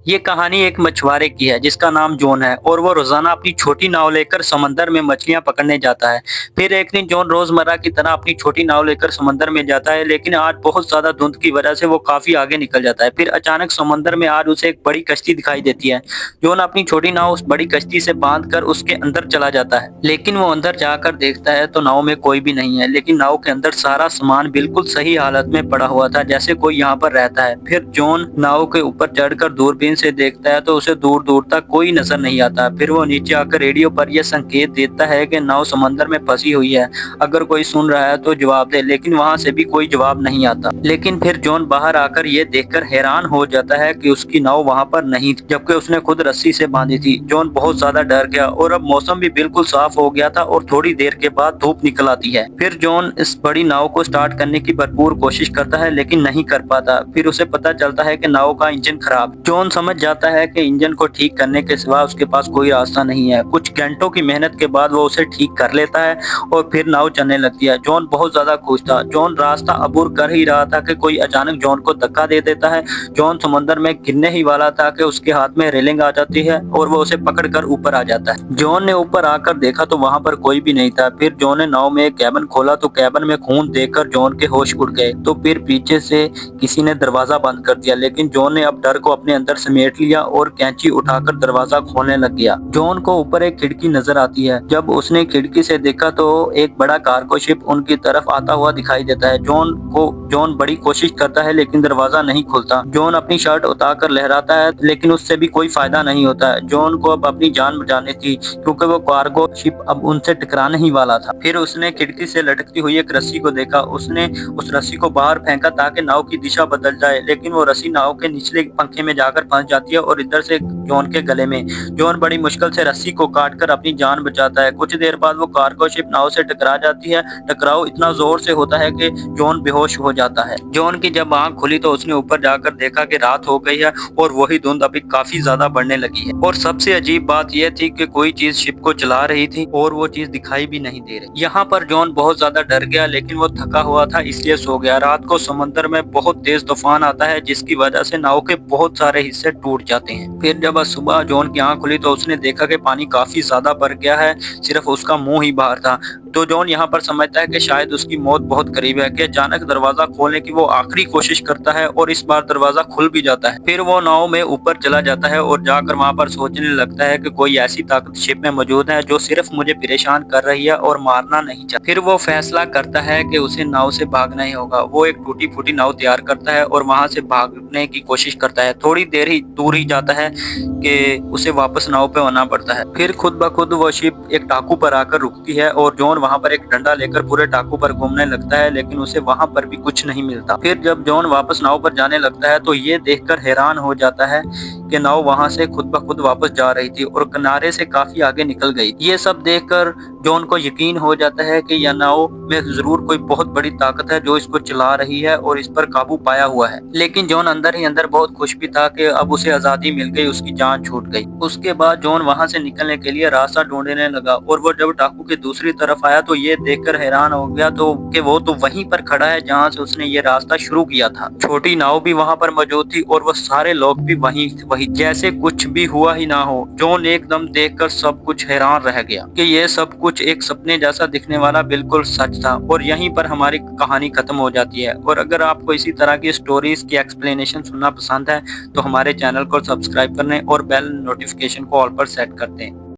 ये कहानी एक मछुआरे की है जिसका नाम जॉन है और वो रोजाना अपनी छोटी नाव लेकर समंदर में मछलियां पकड़ने जाता है। फिर एक दिन जॉन रोजमर्रा की तरह अपनी छोटी नाव लेकर समंदर में जाता है, लेकिन आज बहुत ज्यादा धुंध की वजह से वो काफी आगे निकल जाता है। फिर अचानक समंदर में आज उसे एक बड़ी कश्ती दिखाई देती है। जॉन अपनी छोटी नाव उस बड़ी कश्ती से बांध कर उसके अंदर चला जाता है, लेकिन वो अंदर जाकर देखता है तो नाव में कोई भी नहीं है, लेकिन नाव के अंदर सारा सामान बिल्कुल सही हालत में पड़ा हुआ था, जैसे कोई यहाँ पर रहता है। फिर जॉन नाव के ऊपर चढ़कर दूरबीन से देखता है तो उसे दूर दूर तक कोई नजर नहीं आता। फिर वो नीचे आकर रेडियो पर यह संकेत देता है कि नाव समंदर में फंसी हुई है, अगर कोई सुन रहा है तो जवाब दे, लेकिन वहां से भी कोई जवाब नहीं आता। लेकिन फिर जॉन बाहर आकर ये देखकर हैरान हो जाता है कि उसकी नाव वहां पर नहीं थी, जबकि उसने खुद रस्सी से बांधी थी। जॉन बहुत ज्यादा डर गया और अब मौसम भी बिल्कुल साफ हो गया था और थोड़ी देर के बाद धूप निकल आती है। फिर जॉन इस बड़ी नाव को स्टार्ट करने की भरपूर कोशिश करता है, लेकिन नहीं कर पाता। फिर उसे पता चलता है कि नाव का इंजन खराब। जॉन समझ जाता है कि इंजन को ठीक करने के सिवा उसके पास कोई रास्ता नहीं है। कुछ घंटों की मेहनत के बाद वो उसे ठीक कर लेता है और फिर नाव चलने लगती है। जॉन बहुत ज्यादा खुश था। जॉन रास्ता अबूर कर ही रहा था कि कोई अचानक जॉन को धक्का दे देता है। जॉन समंदर में गिरने ही वाला था कि उसके हाथ में रेलिंग आ जाती है और वो उसे पकड़कर ऊपर आ जाता है। जॉन ने ऊपर आकर देखा तो वहां पर कोई भी नहीं था। फिर जॉन ने नाव में एक कैबिन खोला तो कैबिन में खून देखकर जॉन के होश उड़ गए। तो फिर पीछे से किसी ने दरवाजा बंद कर दिया, लेकिन जॉन ने अब डर को अपने अंदर समेट लिया और कैंची उठाकर दरवाजा खोलने लग गया। जॉन को ऊपर एक खिड़की नजर आती है। जब उसने खिड़की से देखा तो एक बड़ा कार्गो शिप उनकी तरफ आता हुआ दिखाई देता है। जॉन बड़ी कोशिश करता है, लेकिन दरवाजा नहीं खुलता। जॉन अपनी शर्ट उतारकर लहराता है, लेकिन उससे भी कोई फायदा नहीं होता है। जॉन को अब अपनी जान बचानी थी, क्योंकि वो कार्गो शिप अब उनसे टकराने ही वाला था। फिर उसने खिड़की से लटकती हुई एक रस्सी को देखा। उसने उस रस्सी को बाहर फेंका ताकि नाव की दिशा बदल जाए, लेकिन वो रस्सी नाव के निचले पंखे में जाकर फंस जाती है और इधर से जॉन के गले में। जॉन बड़ी मुश्किल से रस्सी को काटकर अपनी जान बचाता है। कुछ देर बाद वो कार्गो शिप नाव से टकरा जाती है। टकराव इतना जोर से होता है कि जॉन बेहोश हो जाता है। जॉन की जब आंख खुली तो उसने ऊपर जाकर देखा कि रात हो गई है और वही धुंध अभी काफी ज्यादा बढ़ने लगी है। और सबसे अजीब बात यह थी कि कोई चीज शिप को चला रही थी और वो चीज दिखाई भी नहीं दे रही। यहाँ पर जॉन बहुत ज्यादा डर गया, लेकिन वो थका हुआ था इसलिए सो गया। रात को समंदर में बहुत तेज तूफान आता है, जिसकी वजह से नाव के बहुत सारे हिस्से टूट जाते हैं। फिर जब सुबह जॉन की आंख खुली तो उसने देखा कि पानी काफी ज्यादा भर गया है, सिर्फ उसका मुंह ही बाहर था। तो जॉन यहाँ पर समझता है कि शायद उसकी मौत बहुत करीब है कि अचानक दरवाजा खोलने की वो आखिरी कोशिश करता है और इस बार दरवाजा खुल भी जाता है। फिर वो नाव में ऊपर चला जाता है और जाकर वहां पर सोचने लगता है कि कोई ऐसी ताकत शिप में मौजूद है जो सिर्फ मुझे परेशान कर रही है और मारना नहीं चाहती। फिर वो फैसला करता है कि उसे नाव से भागना ही होगा। वो एक टूटी फूटी नाव तैयार करता है और वहां से भागने की कोशिश करता है। थोड़ी देर ही दूर ही जाता है कि उसे वापस नाव पे आना पड़ता है। फिर खुद ब खुद वो शिप एक टापू पर आकर रुकती है और जॉन वहां पर एक डंडा लेकर पूरे टापू पर घूमने लगता है, लेकिन उसे वहां पर भी कुछ नहीं मिलता। फिर जब जॉन वापस नाव पर जाने लगता है तो ये देखकर हैरान हो जाता है कि नाव वहां से खुद ब खुद वापस जा रही थी और किनारे से काफी आगे निकल गई। ये सब देखकर जॉन को यकीन हो जाता है कि यह नाव में जरूर कोई बहुत बड़ी ताकत है जो इसको चला रही है और इस पर काबू पाया हुआ है। लेकिन जॉन अंदर ही अंदर बहुत खुश भी था कि अब उसे आजादी मिल गई, उसकी जान छूट गई। उसके बाद जॉन वहां से निकलने के लिए रास्ता ढूंढने लगा और वो जब टापू की दूसरी तरफ आया तो ये देखकर हैरान हो गया कि वो तो वहीं पर खड़ा है जहां से उसने ये रास्ता शुरू किया था। छोटी नाव भी वहां पर मौजूद थी और वो सारे लोग भी वहीं जैसे कुछ भी हुआ ही ना हो। जॉन एकदम देखकर सब कुछ हैरान रह गया कि ये सब कुछ एक सपने जैसा दिखने वाला बिल्कुल सच था। और यहीं पर हमारी कहानी खत्म हो जाती है। और अगर आपको इसी तरह की स्टोरीज की एक्सप्लेनेशन सुनना पसंद है तो हमारे चैनल को सब्सक्राइब करने और बेल नोटिफिकेशन को ऑल पर सेट कर दें।